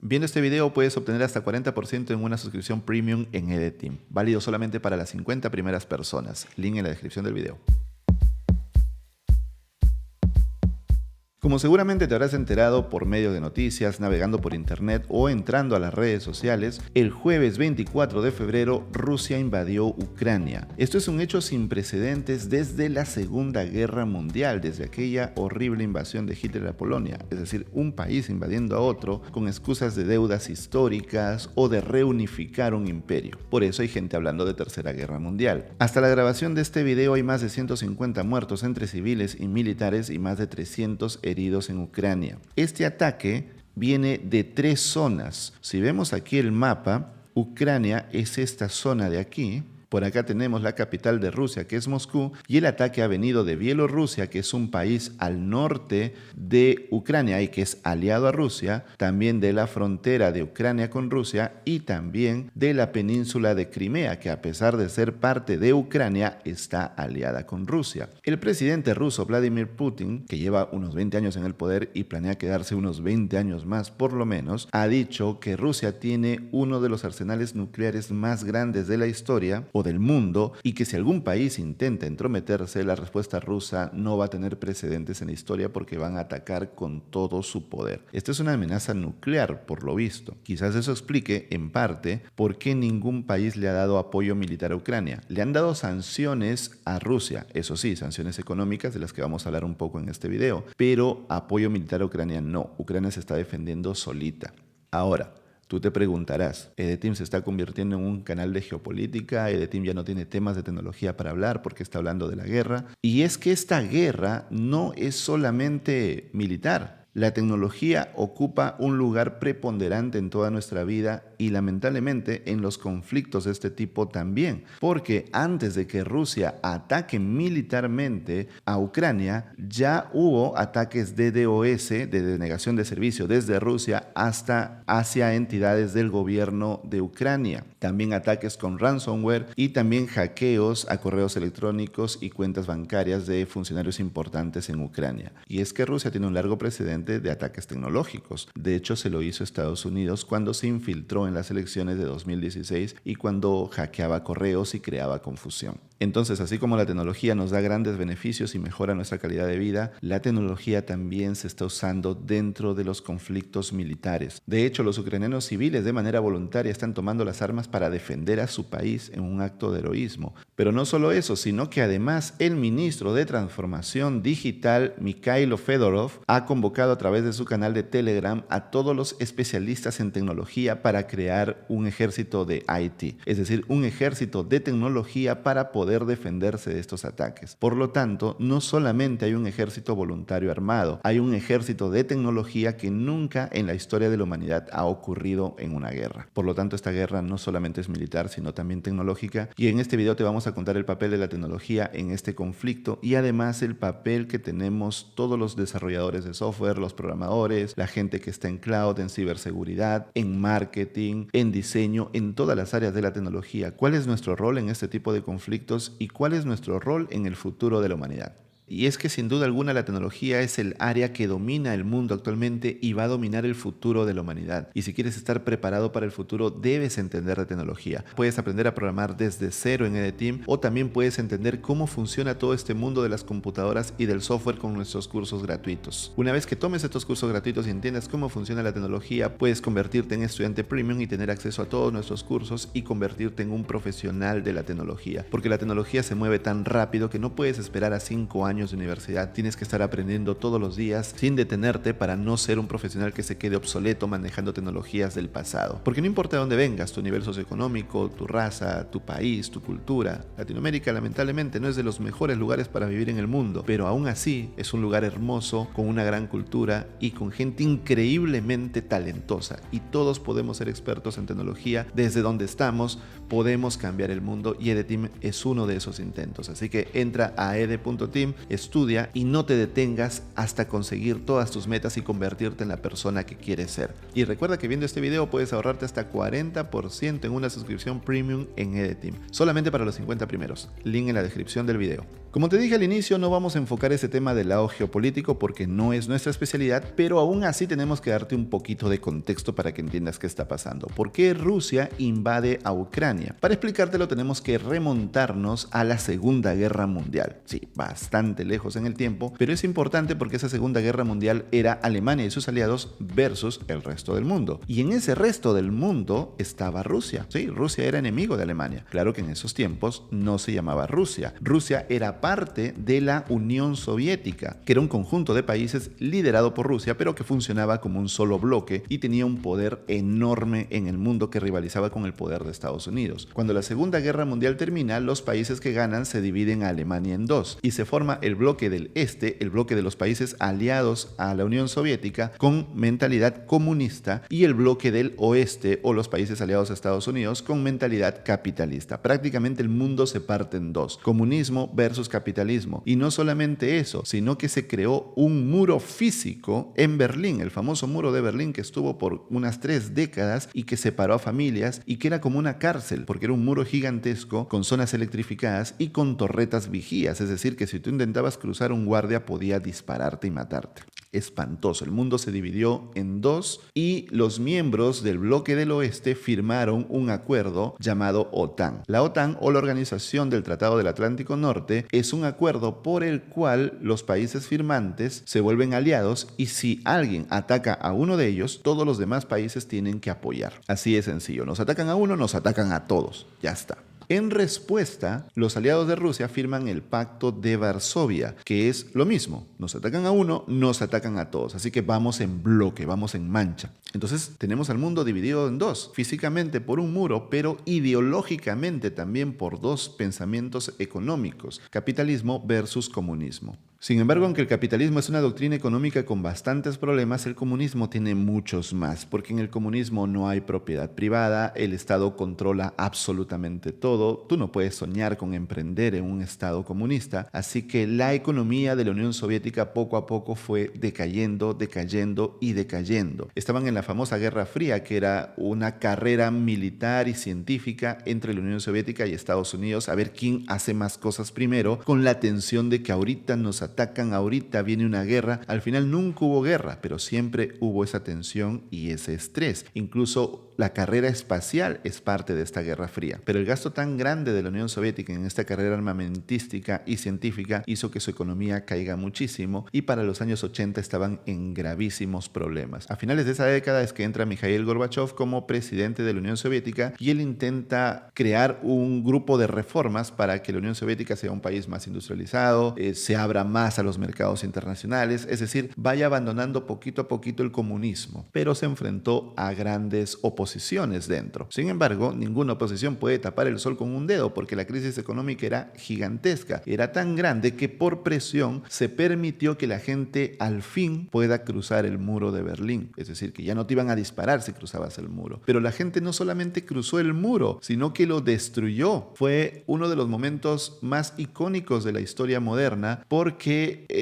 Viendo este video puedes obtener hasta 40% en una suscripción premium en Edeteam, válido solamente para las 50 primeras personas. Link en la descripción del video. Como seguramente te habrás enterado por medio de noticias, navegando por internet o entrando a las redes sociales, el jueves 24 de febrero Rusia invadió Ucrania. Esto es un hecho sin precedentes desde la Segunda Guerra Mundial, desde aquella horrible invasión de Hitler a Polonia, es decir, un país invadiendo a otro con excusas de deudas históricas o de reunificar un imperio. Por eso hay gente hablando de Tercera Guerra Mundial. Hasta la grabación de este video hay más de 150 muertos entre civiles y militares y más de 300 heridos en Ucrania. Este ataque viene de 3 zonas. Si vemos aquí el mapa, Ucrania es esta zona de aquí. Por acá tenemos la capital de Rusia, que es Moscú, y el ataque ha venido de Bielorrusia, que es un país al norte de Ucrania y que es aliado a Rusia, también de la frontera de Ucrania con Rusia y también de la península de Crimea, que a pesar de ser parte de Ucrania, está aliada con Rusia. El presidente ruso Vladimir Putin, que lleva unos 20 años en el poder y planea quedarse unos 20 años más por lo menos, ha dicho que Rusia tiene uno de los arsenales nucleares más grandes de la historia o del mundo y que si algún país intenta entrometerse, la respuesta rusa no va a tener precedentes en la historia porque van a atacar con todo su poder. Esta es una amenaza nuclear, por lo visto. Quizás eso explique, en parte, por qué ningún país le ha dado apoyo militar a Ucrania. Le han dado sanciones a Rusia, eso sí, sanciones económicas de las que vamos a hablar un poco en este video, pero apoyo militar a Ucrania no. Ucrania se está defendiendo solita. Ahora, tú te preguntarás, Edeteam se está convirtiendo en un canal de geopolítica, Edeteam ya no tiene temas de tecnología para hablar porque está hablando de la guerra. Y es que esta guerra no es solamente militar. La tecnología ocupa un lugar preponderante en toda nuestra vida y lamentablemente en los conflictos de este tipo también, porque antes de que Rusia ataque militarmente a Ucrania, ya hubo ataques de DDoS, de denegación de servicio desde Rusia hacia entidades del gobierno de Ucrania. También ataques con ransomware y también hackeos a correos electrónicos y cuentas bancarias de funcionarios importantes en Ucrania. Y es que Rusia tiene un largo precedente de ataques tecnológicos. De hecho, se lo hizo Estados Unidos cuando se infiltró en las elecciones de 2016 y cuando hackeaba correos y creaba confusión. Entonces, así como la tecnología nos da grandes beneficios y mejora nuestra calidad de vida, la tecnología también se está usando dentro de los conflictos militares. De hecho, los ucranianos civiles de manera voluntaria están tomando las armas para defender a su país en un acto de heroísmo. Pero no solo eso, sino que además el ministro de Transformación Digital, Mikhailo Fedorov, ha convocado a través de su canal de Telegram a todos los especialistas en tecnología para crear un ejército de IT, es decir, un ejército de tecnología para poder defenderse de estos ataques. Por lo tanto, no solamente hay un ejército voluntario armado, hay un ejército de tecnología que nunca en la historia de la humanidad ha ocurrido en una guerra. Por lo tanto, esta guerra no solamente es militar, sino también tecnológica, y en este video te vamos a contar el papel de la tecnología en este conflicto y además el papel que tenemos todos los desarrolladores de software, los programadores, la gente que está en cloud, en ciberseguridad, en marketing, en diseño, en todas las áreas de la tecnología. ¿Cuál es nuestro rol en este tipo de conflictos y cuál es nuestro rol en el futuro de la humanidad? Y es que sin duda alguna la tecnología es el área que domina el mundo actualmente y va a dominar el futuro de la humanidad. Y si quieres estar preparado para el futuro, debes entender de tecnología. Puedes aprender a programar desde cero en Edeteam o también puedes entender cómo funciona todo este mundo de las computadoras y del software con nuestros cursos gratuitos. Una vez que tomes estos cursos gratuitos y entiendas cómo funciona la tecnología, puedes convertirte en estudiante premium y tener acceso a todos nuestros cursos y convertirte en un profesional de la tecnología. Porque la tecnología se mueve tan rápido que no puedes esperar a 5 años de universidad, tienes que estar aprendiendo todos los días sin detenerte para no ser un profesional que se quede obsoleto manejando tecnologías del pasado. Porque no importa de dónde vengas, tu nivel socioeconómico, tu raza, tu país, tu cultura, Latinoamérica lamentablemente no es de los mejores lugares para vivir en el mundo, pero aún así es un lugar hermoso, con una gran cultura y con gente increíblemente talentosa, y todos podemos ser expertos en tecnología. Desde donde estamos podemos cambiar el mundo y Edeteam es uno de esos intentos. Así que entra a ede.team, estudia y no te detengas hasta conseguir todas tus metas y convertirte en la persona que quieres ser. Y recuerda que viendo este video puedes ahorrarte hasta 40% en una suscripción premium en Edeteam, solamente para los 50 primeros. Link en la descripción del video. Como te dije al inicio, no vamos a enfocar ese tema del lado geopolítico porque no es nuestra especialidad, pero aún así tenemos que darte un poquito de contexto para que entiendas qué está pasando. ¿Por qué Rusia invade a Ucrania? Para explicártelo tenemos que remontarnos a la Segunda Guerra Mundial. Sí, bastante lejos en el tiempo, pero es importante porque esa Segunda Guerra Mundial era Alemania y sus aliados versus el resto del mundo. Y en ese resto del mundo estaba Rusia. Sí, Rusia era enemigo de Alemania. Claro que en esos tiempos no se llamaba Rusia. Rusia era parte de la Unión Soviética, que era un conjunto de países liderado por Rusia, pero que funcionaba como un solo bloque y tenía un poder enorme en el mundo que rivalizaba con el poder de Estados Unidos. Cuando la Segunda Guerra Mundial termina, los países que ganan se dividen a Alemania en dos y se forma el bloque del este, el bloque de los países aliados a la Unión Soviética con mentalidad comunista, y el bloque del oeste o los países aliados a Estados Unidos con mentalidad capitalista. Prácticamente el mundo se parte en dos: comunismo versus capitalismo. Y no solamente eso, sino que se creó un muro físico en Berlín, el famoso muro de Berlín, que estuvo por unas 3 décadas y que separó a familias y que era como una cárcel, porque era un muro gigantesco con zonas electrificadas y con torretas vigías, es decir, que si tú intentabas cruzar, un guardia podía dispararte y matarte. Espantoso. El mundo se dividió en dos y los miembros del bloque del oeste firmaron un acuerdo llamado OTAN. La OTAN, o la Organización del Tratado del Atlántico Norte, es un acuerdo por el cual los países firmantes se vuelven aliados y si alguien ataca a uno de ellos, todos los demás países tienen que apoyar. Así de sencillo. Nos atacan a uno, nos atacan a todos. Ya está. En respuesta, los aliados de Rusia firman el Pacto de Varsovia, que es lo mismo. Nos atacan a uno, nos atacan a todos. Así que vamos en bloque, vamos en mancha. Entonces tenemos al mundo dividido en dos, físicamente por un muro, pero ideológicamente también por dos pensamientos económicos: capitalismo versus comunismo. Sin embargo, aunque el capitalismo es una doctrina económica con bastantes problemas, el comunismo tiene muchos más, porque en el comunismo no hay propiedad privada, el Estado controla absolutamente todo, tú no puedes soñar con emprender en un Estado comunista, así que la economía de la Unión Soviética poco a poco fue decayendo y decayendo. Estaban en la famosa Guerra Fría, que era una carrera militar y científica entre la Unión Soviética y Estados Unidos, a ver quién hace más cosas primero, con la tensión de que ahorita nos atacan, ahorita viene una guerra. Al final nunca hubo guerra, pero siempre hubo esa tensión y ese estrés. Incluso la carrera espacial es parte de esta Guerra Fría. Pero el gasto tan grande de la Unión Soviética en esta carrera armamentística y científica hizo que su economía caiga muchísimo y para los años 80 estaban en gravísimos problemas. A finales de esa década es que entra Mikhail Gorbachev como presidente de la Unión Soviética y él intenta crear un grupo de reformas para que la Unión Soviética sea un país más industrializado, se abra más a los mercados internacionales, es decir, vaya abandonando poquito a poquito el comunismo, pero se enfrentó a grandes oposiciones dentro. Sin embargo, ninguna oposición puede tapar el sol con un dedo porque la crisis económica era gigantesca, era tan grande que por presión se permitió que la gente al fin pueda cruzar el muro de Berlín, es decir, que ya no te iban a disparar si cruzabas el muro. Pero la gente no solamente cruzó el muro, sino que lo destruyó. Fue uno de los momentos más icónicos de la historia moderna porque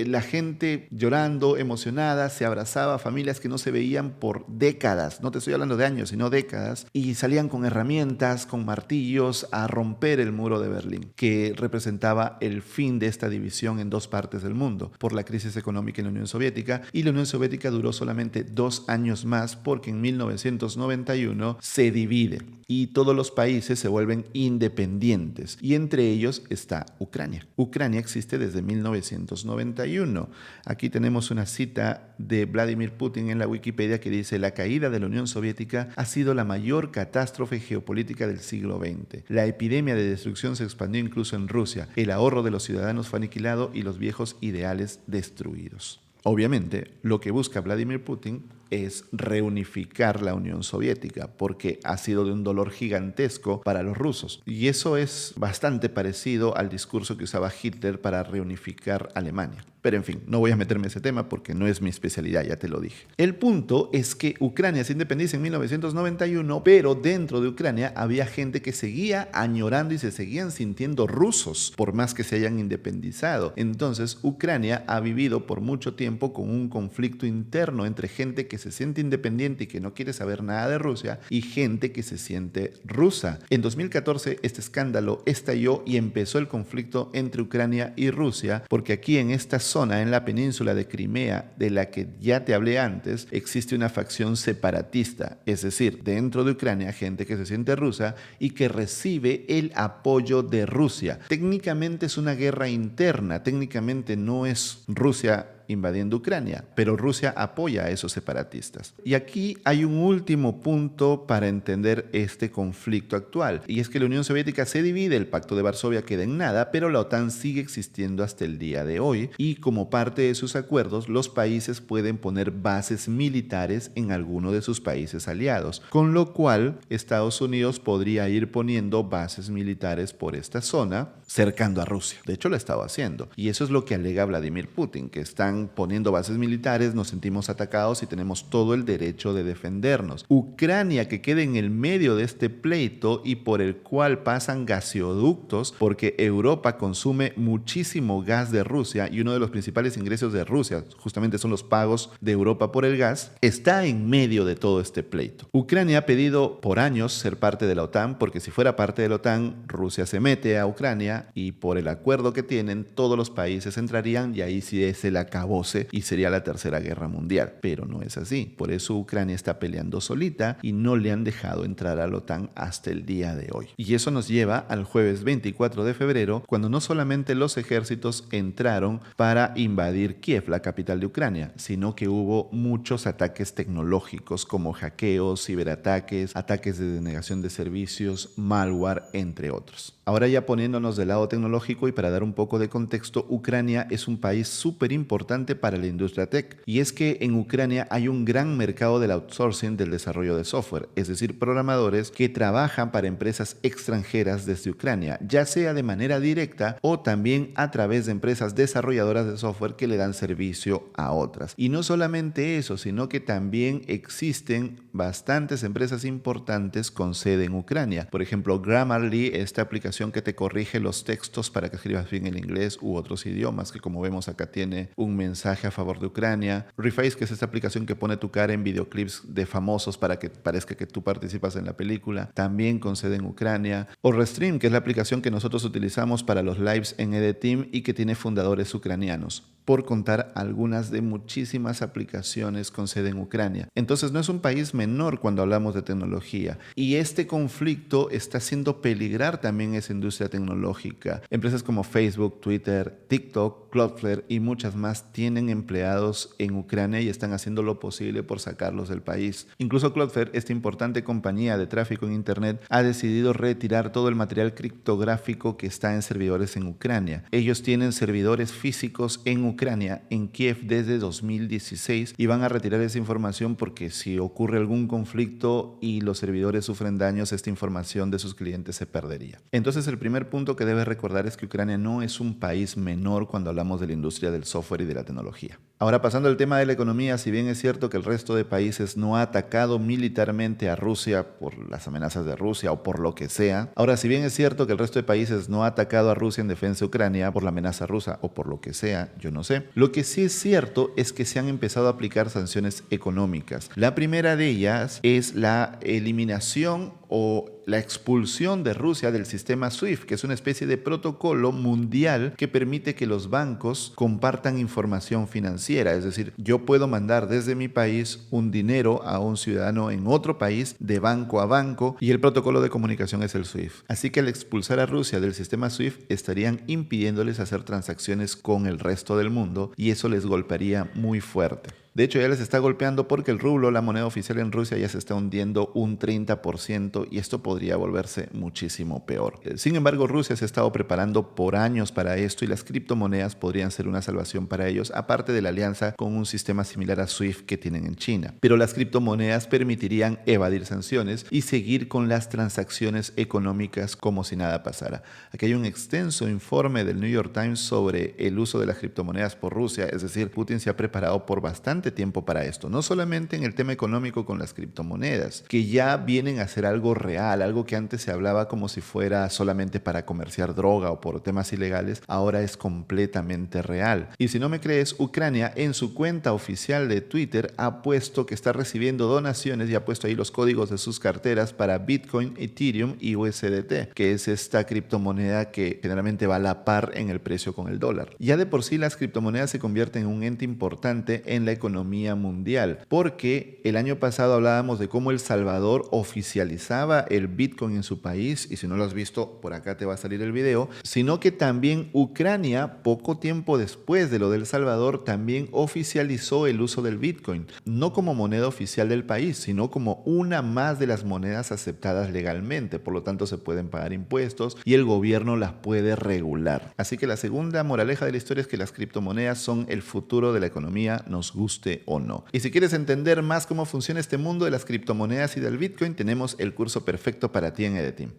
la gente llorando, emocionada, se abrazaba, familias que no se veían por décadas, no te estoy hablando de años, sino décadas, y salían con herramientas, con martillos a romper el muro de Berlín, que representaba el fin de esta división en dos partes del mundo, por la crisis económica en la Unión Soviética, y la Unión Soviética duró solamente 2 años más porque en 1991 se divide y todos los países se vuelven independientes, y entre ellos está Ucrania. Ucrania existe desde 1991. Aquí tenemos una cita de Vladimir Putin en la Wikipedia que dice: la caída de la Unión Soviética ha sido la mayor catástrofe geopolítica del siglo XX. La epidemia de destrucción se expandió incluso en Rusia. El ahorro de los ciudadanos fue aniquilado y los viejos ideales destruidos. Obviamente, lo que busca Vladimir Putin es reunificar la Unión Soviética, porque ha sido de un dolor gigantesco para los rusos. Y eso es bastante parecido al discurso que usaba Hitler para reunificar Alemania. Pero en fin, no voy a meterme en ese tema porque no es mi especialidad, ya te lo dije. El punto es que Ucrania se independiza en 1991, pero dentro de Ucrania había gente que seguía añorando y se seguían sintiendo rusos, por más que se hayan independizado. Entonces, Ucrania ha vivido por mucho tiempo con un conflicto interno entre gente que se siente independiente y que no quiere saber nada de Rusia y gente que se siente rusa. En 2014, este escándalo estalló y empezó el conflicto entre Ucrania y Rusia, porque aquí en esta zona, en la península de Crimea, de la que ya te hablé antes, existe una facción separatista, es decir, dentro de Ucrania, gente que se siente rusa y que recibe el apoyo de Rusia. Técnicamente es una guerra interna, técnicamente no es Rusia invadiendo Ucrania, pero Rusia apoya a esos separatistas. Y aquí hay un último punto para entender este conflicto actual, y es que la Unión Soviética se divide, el Pacto de Varsovia queda en nada, pero la OTAN sigue existiendo hasta el día de hoy, y como parte de sus acuerdos, los países pueden poner bases militares en alguno de sus países aliados, con lo cual Estados Unidos podría ir poniendo bases militares por esta zona, cercando a Rusia. De hecho, lo ha estado haciendo, y eso es lo que alega Vladimir Putin, que están poniendo bases militares, nos sentimos atacados y tenemos todo el derecho de defendernos. Ucrania, que queda en el medio de este pleito y por el cual pasan gaseoductos, porque Europa consume muchísimo gas de Rusia y uno de los principales ingresos de Rusia justamente son los pagos de Europa por el gas, está en medio de todo este pleito. Ucrania ha pedido por años ser parte de la OTAN, porque si fuera parte de la OTAN, Rusia se mete a Ucrania y por el acuerdo que tienen, todos los países entrarían y ahí sí es el acabose y sería la Tercera Guerra Mundial. Pero no es así. Por eso Ucrania está peleando solita y no le han dejado entrar a la OTAN hasta el día de hoy. Y eso nos lleva al jueves 24 de febrero, cuando no solamente los ejércitos entraron para invadir Kiev, la capital de Ucrania, sino que hubo muchos ataques tecnológicos como hackeos, ciberataques, ataques de denegación de servicios, malware, entre otros. Ahora ya poniéndonos del lado tecnológico y para dar un poco de contexto, Ucrania es un país súper importante para la industria tech, y es que en Ucrania hay un gran mercado del outsourcing del desarrollo de software, es decir, programadores que trabajan para empresas extranjeras desde Ucrania, ya sea de manera directa o también a través de empresas desarrolladoras de software que le dan servicio a otras. Y no solamente eso, sino que también existen bastantes empresas importantes con sede en Ucrania. Por ejemplo, Grammarly, esta aplicación que te corrige los textos para que escribas bien el inglés u otros idiomas, que como vemos acá tiene un mensaje a favor de Ucrania. Reface, que es esta aplicación que pone tu cara en videoclips de famosos para que parezca que tú participas en la película, también con sede en Ucrania. O Restream, que es la aplicación que nosotros utilizamos para los lives en EDTeam y que tiene fundadores ucranianos, por contar algunas de muchísimas aplicaciones con sede en Ucrania. Entonces no es un país menor cuando hablamos de tecnología, y este conflicto está haciendo peligrar también esa industria tecnológica. Empresas como Facebook, Twitter, TikTok, Cloudflare y muchas más tienen empleados en Ucrania y están haciendo lo posible por sacarlos del país. Incluso Cloudflare, esta importante compañía de tráfico en Internet, ha decidido retirar todo el material criptográfico que está en servidores en Ucrania. Ellos tienen servidores físicos en Ucrania, en Kiev, desde 2016, y van a retirar esa información porque si ocurre algún conflicto y los servidores sufren daños, esta información de sus clientes se perdería. Entonces, el primer punto que debes recordar es que Ucrania no es un país menor cuando hablamos de la industria del software y de la tecnología. Ahora, pasando al tema de la economía, si bien es cierto que el resto de países no ha atacado militarmente a Rusia por las amenazas de Rusia o por lo que sea, ahora, si bien es cierto que el resto de países no ha atacado a Rusia en defensa de Ucrania por la amenaza rusa o por lo que sea, yo no sé, lo que sí es cierto es que se han empezado a aplicar sanciones económicas. La primera de ellas es la eliminación o la expulsión de Rusia del sistema SWIFT, que es una especie de protocolo mundial que permite que los bancos compartan información financiera. Es decir, yo puedo mandar desde mi país un dinero a un ciudadano en otro país de banco a banco, y el protocolo de comunicación es el SWIFT. Así que al expulsar a Rusia del sistema SWIFT estarían impidiéndoles hacer transacciones con el resto del mundo, y eso les golpearía muy fuerte. De hecho, ya les está golpeando porque el rublo, la moneda oficial en Rusia, ya se está hundiendo un 30% y esto podría volverse muchísimo peor. Sin embargo, Rusia se ha estado preparando por años para esto y las criptomonedas podrían ser una salvación para ellos, aparte de la alianza con un sistema similar a SWIFT que tienen en China. Pero las criptomonedas permitirían evadir sanciones y seguir con las transacciones económicas como si nada pasara. Aquí hay un extenso informe del New York Times sobre el uso de las criptomonedas por Rusia, es decir, Putin se ha preparado por bastante tiempo para esto, no solamente en el tema económico con las criptomonedas, que ya vienen a ser algo real, algo que antes se hablaba como si fuera solamente para comerciar droga o por temas ilegales, ahora es completamente real. Y si no me crees, Ucrania en su cuenta oficial de Twitter ha puesto que está recibiendo donaciones y ha puesto ahí los códigos de sus carteras para Bitcoin, Ethereum y USDT, que es esta criptomoneda que generalmente va a la par en el precio con el dólar. Ya de por sí las criptomonedas se convierten en un ente importante en la economía mundial, porque el año pasado hablábamos de cómo El Salvador oficializaba el Bitcoin en su país, y si no lo has visto, por acá te va a salir el video, sino que también Ucrania, poco tiempo después de lo de El Salvador, también oficializó el uso del Bitcoin, no como moneda oficial del país, sino como una más de las monedas aceptadas legalmente, por lo tanto se pueden pagar impuestos y el gobierno las puede regular. Así que la segunda moraleja de la historia es que las criptomonedas son el futuro de la economía, nos guste o no. Y si quieres entender más cómo funciona este mundo de las criptomonedas y del Bitcoin, tenemos el curso perfecto para ti en Edeteam.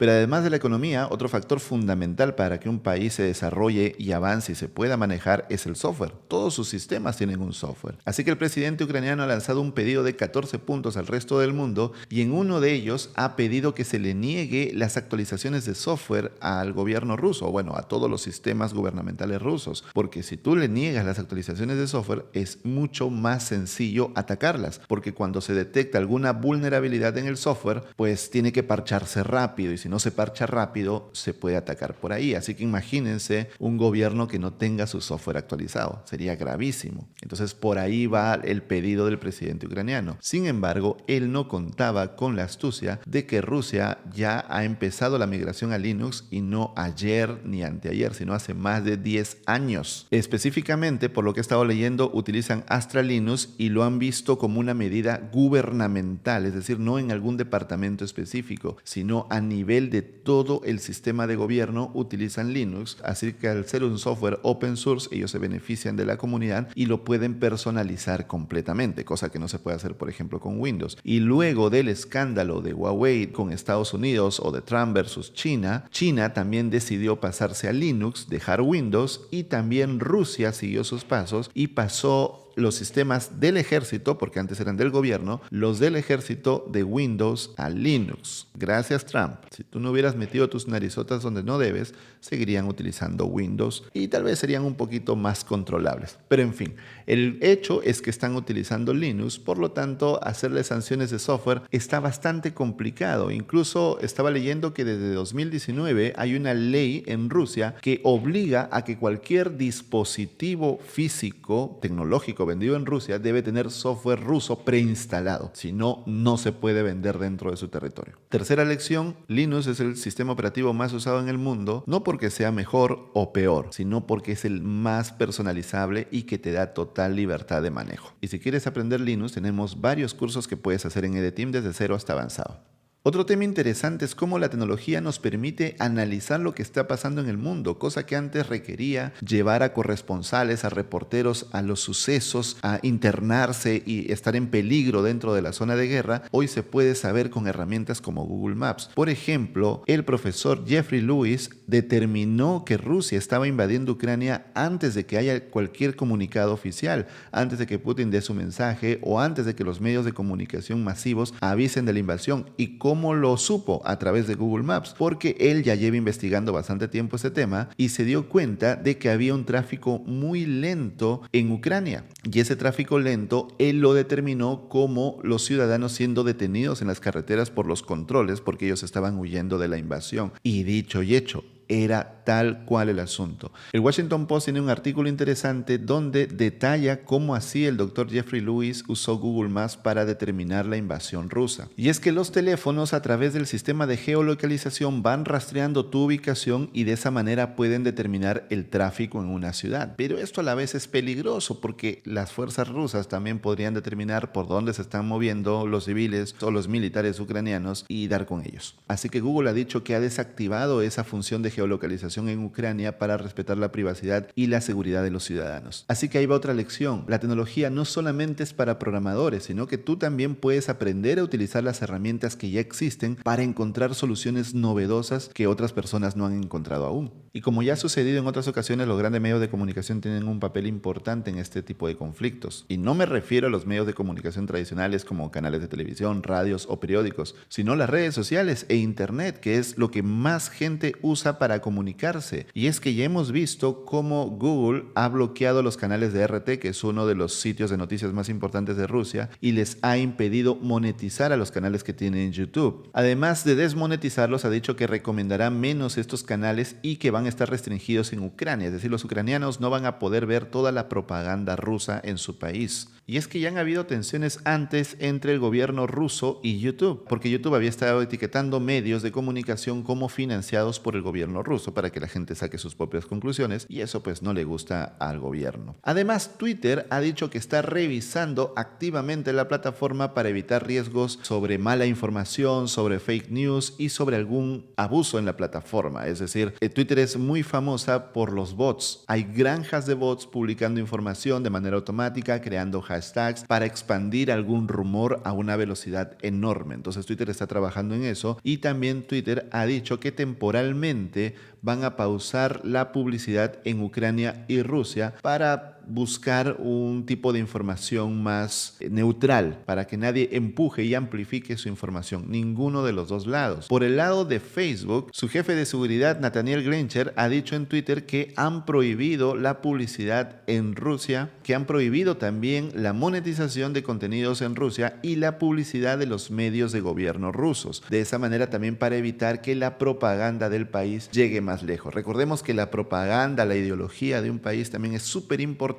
Pero además de la economía, otro factor fundamental para que un país se desarrolle y avance y se pueda manejar es el software. Todos sus sistemas tienen un software. Así que el presidente ucraniano ha lanzado un pedido de 14 puntos al resto del mundo y en uno de ellos ha pedido que se le niegue las actualizaciones de software al gobierno ruso, bueno, a todos los sistemas gubernamentales rusos, porque si tú le niegas las actualizaciones de software es mucho más sencillo atacarlas, porque cuando se detecta alguna vulnerabilidad en el software, pues tiene que parcharse rápido y si no se parcha rápido, se puede atacar por ahí. Así que imagínense un gobierno que no tenga su software actualizado. Sería gravísimo. Entonces, por ahí va el pedido del presidente ucraniano. Sin embargo, él no contaba con la astucia de que Rusia ya ha empezado la migración a Linux y no ayer ni anteayer, sino hace más de 10 años. Específicamente, por lo que he estado leyendo, utilizan Astra Linux y lo han visto como una medida gubernamental, es decir, no en algún departamento específico, sino a nivel de todo el sistema de gobierno utilizan Linux, así que al ser un software open source ellos se benefician de la comunidad y lo pueden personalizar completamente, cosa que no se puede hacer por ejemplo con Windows. Y luego del escándalo de Huawei con Estados Unidos o de Trump versus China, China también decidió pasarse a Linux, dejar Windows y también Rusia siguió sus pasos y pasó los sistemas del ejército, porque antes eran del gobierno, los del ejército de Windows a Linux. Gracias Trump. Si tú no hubieras metido tus narizotas donde no debes, seguirían utilizando Windows y tal vez serían un poquito más controlables. Pero en fin, el hecho es que están utilizando Linux, por lo tanto, hacerle sanciones de software está bastante complicado. Incluso estaba leyendo que desde 2019 hay una ley en Rusia que obliga a que cualquier dispositivo físico, tecnológico, vendido en Rusia debe tener software ruso preinstalado, si no, no se puede vender dentro de su territorio. Tercera lección, Linux es el sistema operativo más usado en el mundo, no porque sea mejor o peor, sino porque es el más personalizable y que te da total libertad de manejo. Y si quieres aprender Linux, tenemos varios cursos que puedes hacer en Edeteam desde cero hasta avanzado. Otro tema interesante es cómo la tecnología nos permite analizar lo que está pasando en el mundo, cosa que antes requería llevar a corresponsales, a reporteros a los sucesos, a internarse y estar en peligro dentro de la zona de guerra. Hoy se puede saber con herramientas como Google Maps. Por ejemplo, el profesor Jeffrey Lewis determinó que Rusia estaba invadiendo Ucrania antes de que haya cualquier comunicado oficial, antes de que Putin dé su mensaje o antes de que los medios de comunicación masivos avisen de la invasión. ¿Y cómo lo supo? A través de Google Maps, porque él ya lleva investigando bastante tiempo este tema y se dio cuenta de que había un tráfico muy lento en Ucrania. Y ese tráfico lento él lo determinó como los ciudadanos siendo detenidos en las carreteras por los controles porque ellos estaban huyendo de la invasión. Y dicho y hecho, era tal cual el asunto. El Washington Post tiene un artículo interesante donde detalla cómo así el doctor Jeffrey Lewis usó Google Maps para determinar la invasión rusa. Y es que los teléfonos a través del sistema de geolocalización van rastreando tu ubicación y de esa manera pueden determinar el tráfico en una ciudad. Pero esto a la vez es peligroso porque las fuerzas rusas también podrían determinar por dónde se están moviendo los civiles o los militares ucranianos y dar con ellos. Así que Google ha dicho que ha desactivado esa función de geolocalización en Ucrania para respetar la privacidad y la seguridad de los ciudadanos. Así que ahí va otra lección. La tecnología no solamente es para programadores, sino que tú también puedes aprender a utilizar las herramientas que ya existen para encontrar soluciones novedosas que otras personas no han encontrado aún. Y como ya ha sucedido en otras ocasiones, los grandes medios de comunicación tienen un papel importante en este tipo de conflictos. Y no me refiero a los medios de comunicación tradicionales como canales de televisión, radios o periódicos, sino las redes sociales e internet, que es lo que más gente usa para comunicarse. Y es que ya hemos visto cómo Google ha bloqueado los canales de RT, que es uno de los sitios de noticias más importantes de Rusia, y les ha impedido monetizar a los canales que tienen en YouTube. Además de desmonetizarlos, ha dicho que recomendará menos estos canales y que van a estar restringidos en Ucrania, es decir, los ucranianos no van a poder ver toda la propaganda rusa en su país. Y es que ya han habido tensiones antes entre el gobierno ruso y YouTube, porque YouTube había estado etiquetando medios de comunicación como financiados por el gobierno ruso para que la gente saque sus propias conclusiones, y eso pues no le gusta al gobierno. Además, Twitter ha dicho que está revisando activamente la plataforma para evitar riesgos sobre mala información, sobre fake news y sobre algún abuso en la plataforma. Es decir, Twitter es muy famosa por los bots. Hay granjas de bots publicando información de manera automática, creando hashtags para expandir algún rumor a una velocidad enorme. Entonces Twitter está trabajando en eso, y también Twitter ha dicho que temporalmente van a pausar la publicidad en Ucrania y Rusia para buscar un tipo de información más neutral, para que nadie empuje y amplifique su información, ninguno de los dos lados. Por el lado de Facebook, su jefe de seguridad, Nathaniel Grencher, ha dicho en Twitter que han prohibido la publicidad en Rusia, que han prohibido también la monetización de contenidos en Rusia y la publicidad de los medios de gobierno rusos. De esa manera también para evitar que la propaganda del país llegue más lejos. Recordemos que la propaganda, la ideología de un país también es súper importante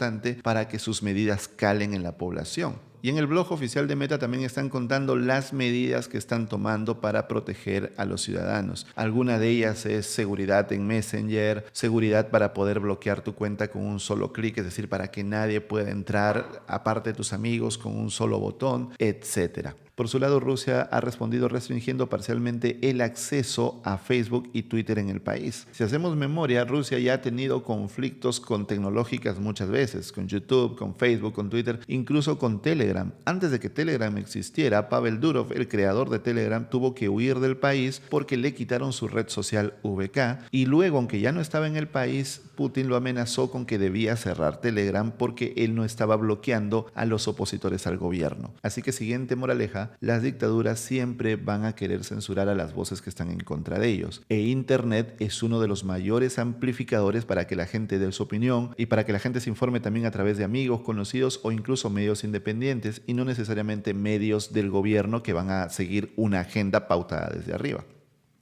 para que sus medidas calen en la población. Y en el blog oficial de Meta también están contando las medidas que están tomando para proteger a los ciudadanos. Alguna de ellas es seguridad en Messenger, seguridad para poder bloquear tu cuenta con un solo clic, es decir, para que nadie pueda entrar aparte de tus amigos con un solo botón, etc. Por su lado, Rusia ha respondido restringiendo parcialmente el acceso a Facebook y Twitter en el país. Si hacemos memoria, Rusia ya ha tenido conflictos con tecnológicas muchas veces, con YouTube, con Facebook, con Twitter, incluso con Telegram. Antes de que Telegram existiera, Pavel Durov, el creador de Telegram, tuvo que huir del país porque le quitaron su red social VK, y luego, aunque ya no estaba en el país, Putin lo amenazó con que debía cerrar Telegram porque él no estaba bloqueando a los opositores al gobierno. Así que, siguiente moraleja, las dictaduras siempre van a querer censurar a las voces que están en contra de ellos. E Internet es uno de los mayores amplificadores para que la gente dé su opinión y para que la gente se informe también a través de amigos, conocidos o incluso medios independientes, y no necesariamente medios del gobierno que van a seguir una agenda pautada desde arriba.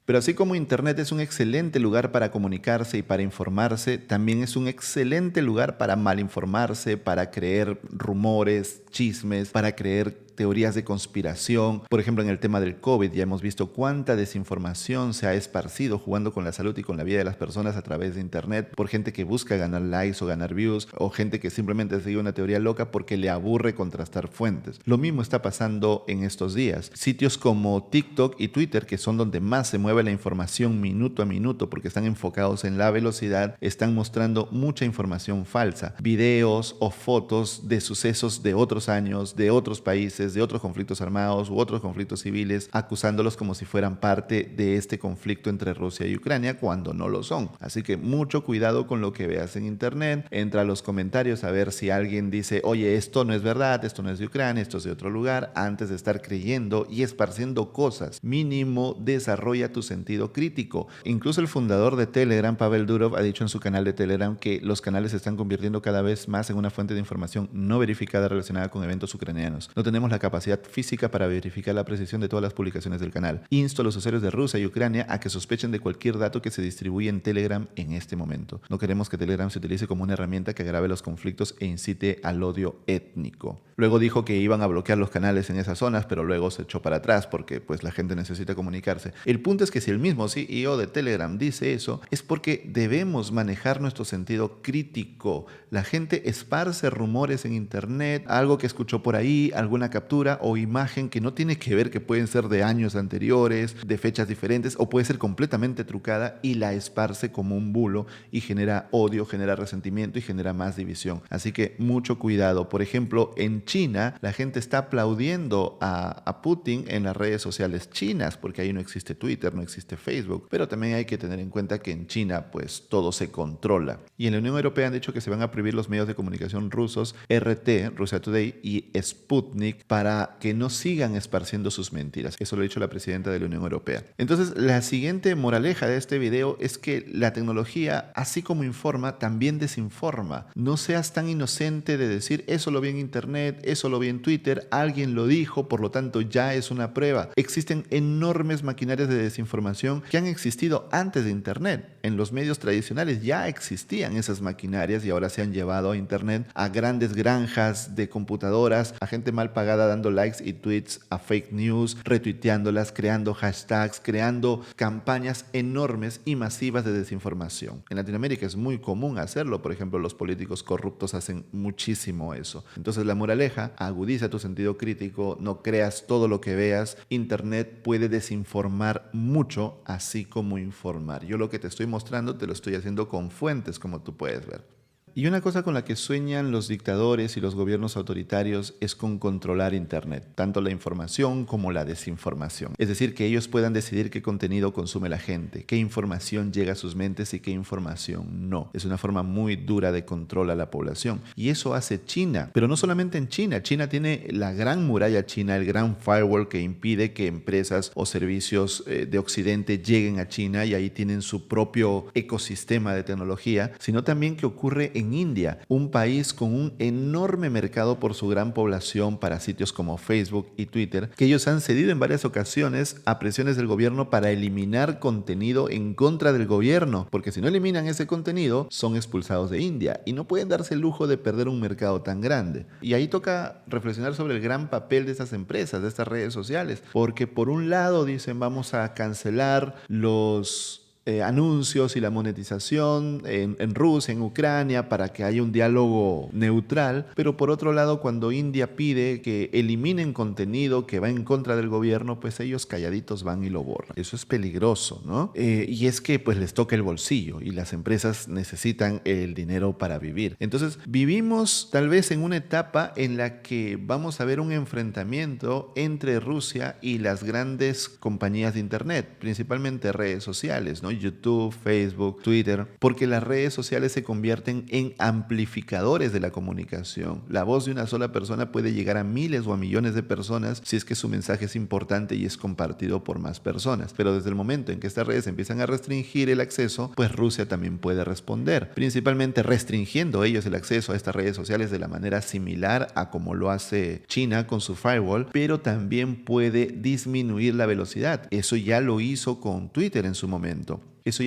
Pero así como Internet es un excelente lugar para comunicarse y para informarse, también es un excelente lugar para malinformarse, para creer rumores, chismes, para creer teorías de conspiración. Por ejemplo, en el tema del COVID ya hemos visto cuánta desinformación se ha esparcido jugando con la salud y con la vida de las personas a través de Internet por gente que busca ganar likes o ganar views, o gente que simplemente sigue una teoría loca porque le aburre contrastar fuentes. Lo mismo está pasando en estos días. Sitios como TikTok y Twitter, que son donde más se mueve la información minuto a minuto porque están enfocados en la velocidad, están mostrando mucha información falsa. Videos o fotos de sucesos de otros años, de otros países, de otros conflictos armados u otros conflictos civiles, acusándolos como si fueran parte de este conflicto entre Rusia y Ucrania, cuando no lo son. Así que mucho cuidado con lo que veas en Internet. Entra a los comentarios a ver si alguien dice, oye, esto no es verdad, esto no es de Ucrania, esto es de otro lugar, antes de estar creyendo y esparciendo cosas. Mínimo desarrolla tu sentido crítico. Incluso el fundador de Telegram, Pavel Durov, ha dicho en su canal de Telegram que los canales se están convirtiendo cada vez más en una fuente de información no verificada relacionada con eventos ucranianos. No tenemos la capacidad física para verificar la precisión de todas las publicaciones del canal. Insto a los usuarios de Rusia y Ucrania a que sospechen de cualquier dato que se distribuye en Telegram en este momento. No queremos que Telegram se utilice como una herramienta que agrave los conflictos e incite al odio étnico. Luego dijo que iban a bloquear los canales en esas zonas, pero luego se echó para atrás porque pues la gente necesita comunicarse. El punto es que si el mismo CEO de Telegram dice eso, es porque debemos manejar nuestro sentido crítico. La gente esparce rumores en internet, algo que escuchó por ahí, alguna captura o imagen que no tiene que ver, que pueden ser de años anteriores, de fechas diferentes, o puede ser completamente trucada y la esparce como un bulo y genera odio, genera resentimiento y genera más división. Así que mucho cuidado. Por ejemplo, en China, la gente está aplaudiendo a Putin en las redes sociales chinas, porque ahí no existe Twitter, no existe Facebook, pero también hay que tener en cuenta que en China pues todo se controla. Y en la Unión Europea han dicho que se van a prohibir los medios de comunicación rusos, RT, Russia Today y Sputnik, para que no sigan esparciendo sus mentiras. Eso lo ha dicho la presidenta de la Unión Europea. Entonces, la siguiente moraleja de este video es que la tecnología, así como informa, también desinforma. No seas tan inocente de decir, eso lo vi en internet, eso lo vi en Twitter, alguien lo dijo, por lo tanto ya es una prueba. Existen enormes maquinarias de desinformación que han existido antes de internet. En los medios tradicionales ya existían esas maquinarias y ahora se han llevado a internet a grandes granjas de computadoras, a gente mal pagada dando likes y tweets a fake news, retuiteándolas, creando hashtags, creando campañas enormes y masivas de desinformación. En Latinoamérica es muy común hacerlo, por ejemplo, los políticos corruptos hacen muchísimo eso. Entonces la moraleja, agudiza tu sentido crítico, no creas todo lo que veas. Internet puede desinformar mucho, así como informar. Yo lo que te estoy mostrando te lo estoy haciendo con fuentes, como tú puedes ver. Y una cosa con la que sueñan los dictadores y los gobiernos autoritarios es con controlar Internet, tanto la información como la desinformación. Es decir, que ellos puedan decidir qué contenido consume la gente, qué información llega a sus mentes y qué información no. Es una forma muy dura de control a la población. Y eso hace China, pero no solamente en China. China tiene la gran muralla china, el gran firewall que impide que empresas o servicios de Occidente lleguen a China y ahí tienen su propio ecosistema de tecnología, sino también que ocurre en India, un país con un enorme mercado por su gran población para sitios como Facebook y Twitter, que ellos han cedido en varias ocasiones a presiones del gobierno para eliminar contenido en contra del gobierno, porque si no eliminan ese contenido, son expulsados de India y no pueden darse el lujo de perder un mercado tan grande. Y ahí toca reflexionar sobre el gran papel de estas empresas, de estas redes sociales, porque por un lado dicen vamos a cancelar los anuncios y la monetización en Rusia, en Ucrania, para que haya un diálogo neutral, pero por otro lado, cuando India pide que eliminen contenido que va en contra del gobierno, pues ellos calladitos van y lo borran. Eso es peligroso, ¿no? Y es que pues les toca el bolsillo y las empresas necesitan el dinero para vivir. Entonces, vivimos tal vez en una etapa en la que vamos a ver un enfrentamiento entre Rusia y las grandes compañías de internet, principalmente redes sociales, ¿no? YouTube, Facebook, Twitter, porque las redes sociales se convierten en amplificadores de la comunicación. La voz de una sola persona puede llegar a miles o a millones de personas si es que su mensaje es importante y es compartido por más personas. Pero desde el momento en que estas redes empiezan a restringir el acceso, pues Rusia también puede responder, principalmente restringiendo ellos el acceso a estas redes sociales de la manera similar a como lo hace China con su firewall, pero también puede disminuir la velocidad. Eso ya lo hizo con Twitter en su momento. Y es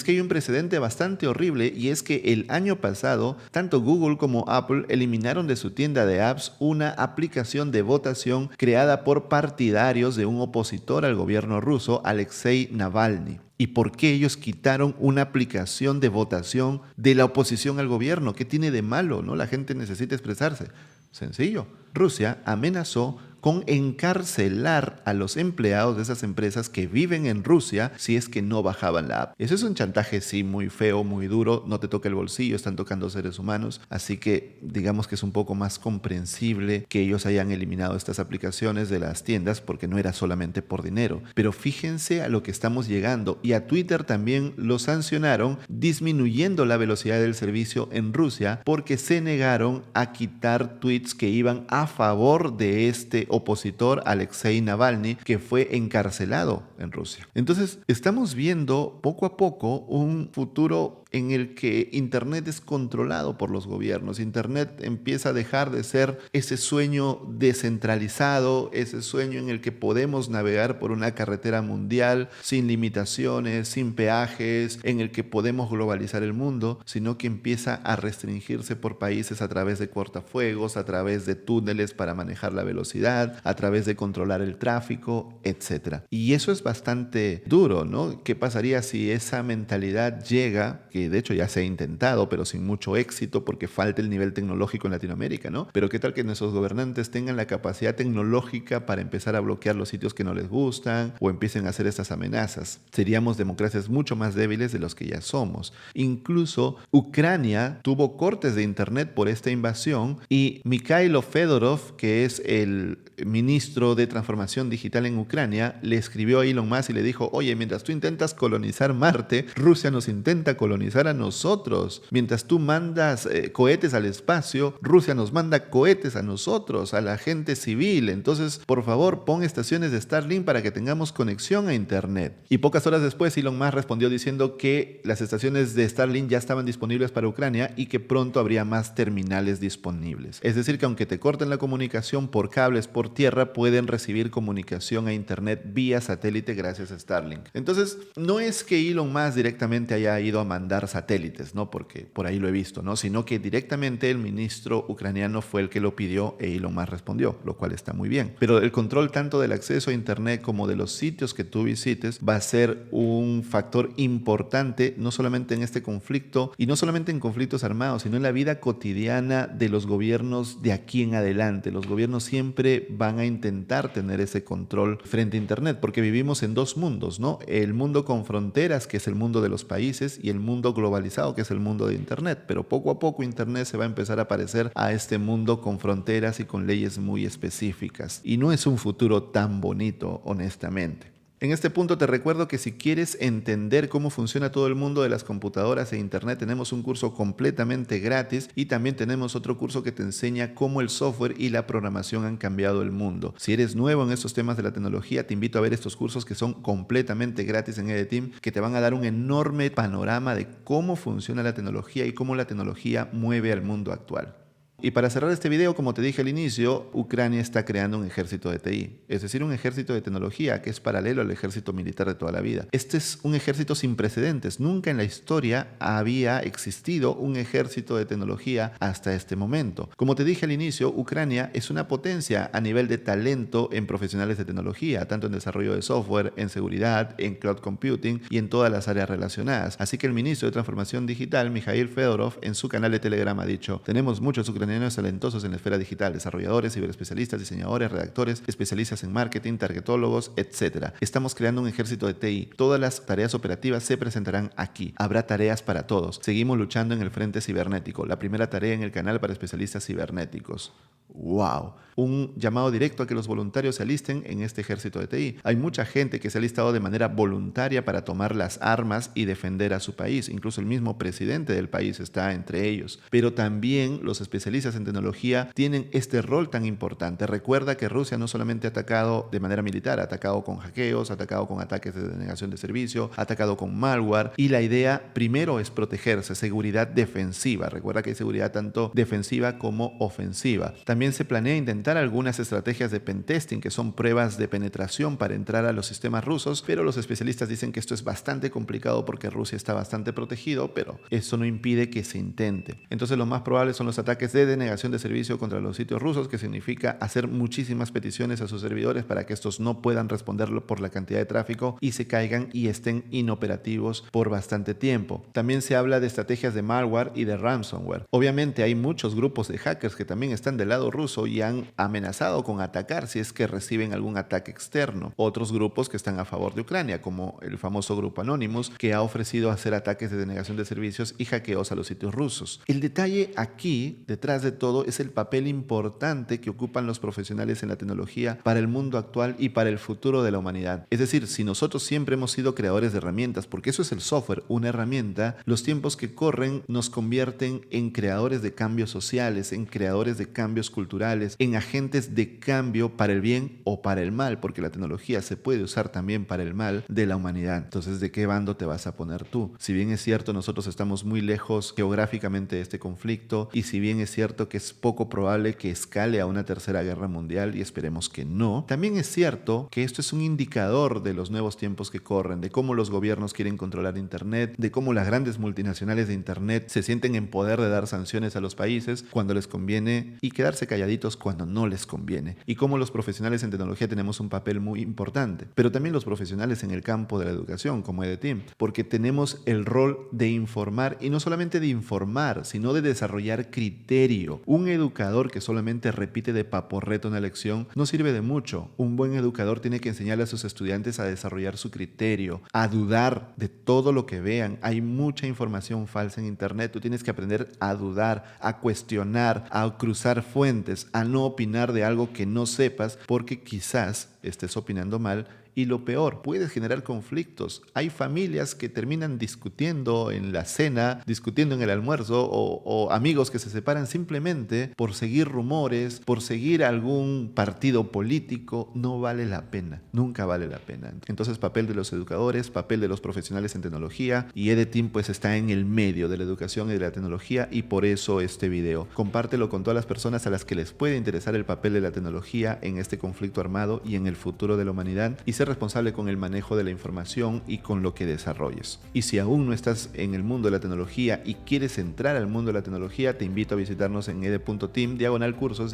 que hay un precedente bastante horrible, y es que el año pasado, tanto Google como Apple eliminaron de su tienda de apps una aplicación de votación creada por partidarios de un opositor al gobierno ruso, Alexei Navalny. ¿Y por qué ellos quitaron una aplicación de votación de la oposición al gobierno? ¿Qué tiene de malo, no? La gente necesita expresarse. Sencillo. Rusia amenazó con encarcelar a los empleados de esas empresas que viven en Rusia si es que no bajaban la app. Eso es un chantaje, sí, muy feo, muy duro, no te toca el bolsillo, están tocando seres humanos, así que digamos que es un poco más comprensible que ellos hayan eliminado estas aplicaciones de las tiendas porque no era solamente por dinero. Pero fíjense a lo que estamos llegando, y a Twitter también lo sancionaron disminuyendo la velocidad del servicio en Rusia porque se negaron a quitar tweets que iban a favor de este opositor Alexei Navalny, que fue encarcelado en Rusia. Entonces, estamos viendo poco a poco un futuro en el que Internet es controlado por los gobiernos. Internet empieza a dejar de ser ese sueño descentralizado, ese sueño en el que podemos navegar por una carretera mundial sin limitaciones, sin peajes, en el que podemos globalizar el mundo, sino que empieza a restringirse por países a través de cortafuegos, a través de túneles para manejar la velocidad, a través de controlar el tráfico, etc. Y eso es bastante duro, ¿no? ¿Qué pasaría si esa mentalidad llega, que de hecho ya se ha intentado, pero sin mucho éxito porque falta el nivel tecnológico en Latinoamérica, ¿no? Pero qué tal que nuestros gobernantes tengan la capacidad tecnológica para empezar a bloquear los sitios que no les gustan o empiecen a hacer estas amenazas? Seríamos democracias mucho más débiles de los que ya somos. Incluso Ucrania tuvo cortes de internet por esta invasión y Mikhailo Fedorov, que es el ministro de Transformación Digital en Ucrania, le escribió a Elon Musk y le dijo: oye, mientras tú intentas colonizar Marte, Rusia nos intenta colonizar a nosotros. Mientras tú mandas cohetes al espacio, Rusia nos manda cohetes a nosotros, a la gente civil. Entonces, por favor, pon estaciones de Starlink para que tengamos conexión a internet. Y pocas horas después, Elon Musk respondió diciendo que las estaciones de Starlink ya estaban disponibles para Ucrania y que pronto habría más terminales disponibles. Es decir, que aunque te corten la comunicación por cables, por tierra, pueden recibir comunicación a internet vía satélite gracias a Starlink. Entonces, no es que Elon Musk directamente haya ido a mandar satélites, ¿no? Porque por ahí lo he visto, ¿no? Sino que directamente el ministro ucraniano fue el que lo pidió e Elon Musk respondió, lo cual está muy bien. Pero el control tanto del acceso a internet como de los sitios que tú visites va a ser un factor importante, no solamente en este conflicto y no solamente en conflictos armados, sino en la vida cotidiana de los gobiernos de aquí en adelante. Los gobiernos siempre van a intentar tener ese control frente a internet, porque vivimos en dos mundos, ¿no? El mundo con fronteras, que es el mundo de los países, y el mundo globalizado, que es el mundo de internet. Pero poco a poco internet se va a empezar a parecer a este mundo con fronteras y con leyes muy específicas. Y no es un futuro tan bonito, honestamente. En este punto te recuerdo que si quieres entender cómo funciona todo el mundo de las computadoras e internet, tenemos un curso completamente gratis y también tenemos otro curso que te enseña cómo el software y la programación han cambiado el mundo. Si eres nuevo en estos temas de la tecnología, te invito a ver estos cursos que son completamente gratis en EDTeam, que te van a dar un enorme panorama de cómo funciona la tecnología y cómo la tecnología mueve al mundo actual. Y para cerrar este video, como te dije al inicio, Ucrania está creando un ejército de TI, es decir, un ejército de tecnología que es paralelo al ejército militar de toda la vida. Este es un ejército sin precedentes. Nunca en la historia había existido un ejército de tecnología hasta este momento. Como te dije al inicio, Ucrania es una potencia a nivel de talento en profesionales de tecnología, tanto en desarrollo de software, en seguridad, en cloud computing y en todas las áreas relacionadas. Así que el ministro de Transformación Digital, Mikhail Fedorov, en su canal de Telegram ha dicho: tenemos muchos ucranianos talentosos en la esfera digital, desarrolladores, ciberespecialistas, diseñadores, redactores, especialistas en marketing, targetólogos, etc. Estamos creando un ejército de TI. Todas las tareas operativas se presentarán aquí. Habrá tareas para todos. Seguimos luchando en el frente cibernético. La primera tarea en el canal para especialistas cibernéticos. ¡Wow! Un llamado directo a que los voluntarios se alisten en este ejército de TI. Hay mucha gente que se ha alistado de manera voluntaria para tomar las armas y defender a su país. Incluso el mismo presidente del país está entre ellos. Pero también los especialistas en tecnología tienen este rol tan importante. Recuerda que Rusia no solamente ha atacado de manera militar, ha atacado con hackeos, ha atacado con ataques de denegación de servicio, ha atacado con malware. Y la idea primero es protegerse, seguridad defensiva. Recuerda que hay seguridad tanto defensiva como ofensiva. También se planea intentar algunas estrategias de pentesting, que son pruebas de penetración para entrar a los sistemas rusos, pero los especialistas dicen que esto es bastante complicado porque Rusia está bastante protegido, pero eso no impide que se intente. Entonces lo más probable son los ataques de denegación de servicio contra los sitios rusos, que significa hacer muchísimas peticiones a sus servidores para que estos no puedan responderlo por la cantidad de tráfico y se caigan y estén inoperativos por bastante tiempo. También se habla de estrategias de malware y de ransomware. Obviamente hay muchos grupos de hackers que también están del lado ruso y han amenazado con atacar si es que reciben algún ataque externo. Otros grupos que están a favor de Ucrania, como el famoso grupo Anonymous, que ha ofrecido hacer ataques de denegación de servicios y hackeos a los sitios rusos. El detalle aquí, detrás de todo, es el papel importante que ocupan los profesionales en la tecnología para el mundo actual y para el futuro de la humanidad. Es decir, si nosotros siempre hemos sido creadores de herramientas, porque eso es el software, una herramienta, los tiempos que corren nos convierten en creadores de cambios sociales, en creadores de cambios culturales, culturales, en agentes de cambio para el bien o para el mal, porque la tecnología se puede usar también para el mal de la humanidad. Entonces, ¿de qué bando te vas a poner tú? Si bien es cierto, nosotros estamos muy lejos geográficamente de este conflicto, y si bien es cierto que es poco probable que escale a una tercera guerra mundial, y esperemos que no, también es cierto que esto es un indicador de los nuevos tiempos que corren, de cómo los gobiernos quieren controlar Internet, de cómo las grandes multinacionales de Internet se sienten en poder de dar sanciones a los países cuando les conviene y quedarse calladitos cuando no les conviene, y cómo los profesionales en tecnología tenemos un papel muy importante, pero también los profesionales en el campo de la educación como EDTeam, porque tenemos el rol de informar, y no solamente de informar, sino de desarrollar criterio. Un educador que solamente repite de paporreto una lección no sirve de mucho. Un buen educador tiene que enseñarle a sus estudiantes a desarrollar su criterio, a dudar de todo lo que vean. Hay mucha información falsa en Internet. Tú tienes que aprender a dudar, a cuestionar, a cruzar fuentes, a no opinar de algo que no sepas, porque quizás estés opinando mal. Y lo peor, puedes generar conflictos. Hay familias que terminan discutiendo en la cena, discutiendo en el almuerzo, o amigos que se separan simplemente por seguir rumores, por seguir algún partido político. No vale la pena, nunca vale la pena. Entonces, papel de los educadores, papel de los profesionales en tecnología, y EDTeam pues está en el medio de la educación y de la tecnología, y por eso este video. Compártelo con todas las personas a las que les puede interesar el papel de la tecnología en este conflicto armado y en el futuro de la humanidad, y ser responsable con el manejo de la información y con lo que desarrolles. Y si aún no estás en el mundo de la tecnología y quieres entrar al mundo de la tecnología, te invito a visitarnos en ed.team/cursos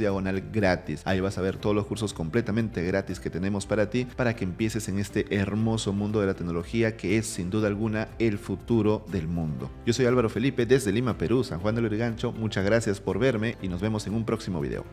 gratis. Ahí vas a ver todos los cursos completamente gratis que tenemos para ti, para que empieces en este hermoso mundo de la tecnología, que es sin duda alguna el futuro del mundo. Yo soy Álvaro Felipe desde Lima, Perú, San Juan del Lurigancho. Muchas gracias por verme y nos vemos en un próximo video.